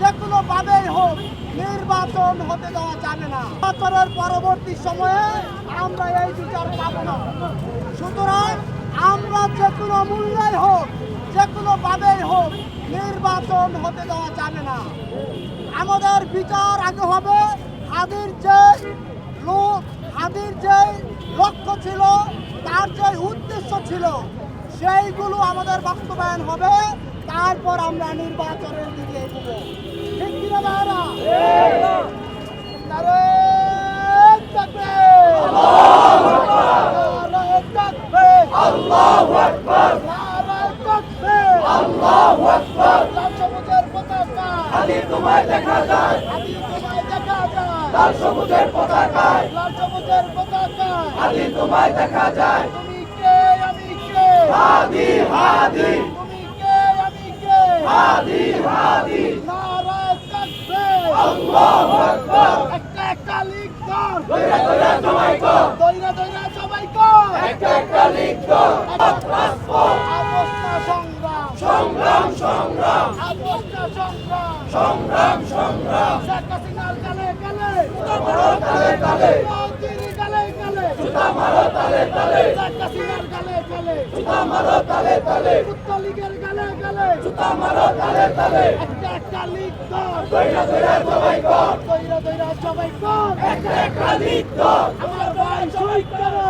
যে কোনোভাবেই হোক নির্বাচন হতে দেওয়া যাবে না। নির্বাচনের পরবর্তী সময়ে আমরা এই বিচার পাব না। সুতরাং আমরা যে কোনো মূল্যেই হোক, যে কোনোভাবেই হোক নির্বাচন হতে দেওয়া যাবে না। আমাদের বিচার আগে হবে হাদির যে লক্ষ্য ছিল, তার যে উদ্দেশ্য ছিল, সেইগুলো আমাদের বাস্তবায়ন হবে। তারপর আমরা নির্বাচনের দিকে এগোবো। ঠিক কিনা ভাইরা? নারে তাকবীর! নারে তাকবীর! আল্লাহু আকবার! নারে তাকবীর! আল্লাহু আকবার! লাল সবুজের পতাকা হাদি তোমায় দেখা যায়, হাদি তোমায় দেখা যায়, লাল সবুজের পতাকায় লাল সবুজের পতাকা হাদি তোমায় দেখা যায়। তুমি কে আমি কে, হাদি হাদি তুমি কে আমি কে, হাদি হাদি নারে তাকবীর! আল্লাহু আকবার। একটা একটা লিখ কর, দইরা দইরা সবাই কর, দইরা দইরা সবাই কর, একটা একটা লিখ কর। অবস্থা সংগ্রাম, সংগ্রাম সংগ্রাম অবস্থা সংগ্রাম, সংগ্রাম সংগ্রাম শেখ হাসিনার গালে গালে, মারো তালে তালে, মোদির গালে গালে, জুতা মারো তালে তালে, শেখ হাসিনার গালে গালে, জুতা মারো তালে তালে, ছাত্রলীগের গালে গালে, জুতা মারো তালে তালে। একটা একটা লিখ কর, দইরা দইরা সবাই কর, দইরা দইরা সবাই কর, একটা একটা লিখ কর। আমার ভাই শহীদ করো।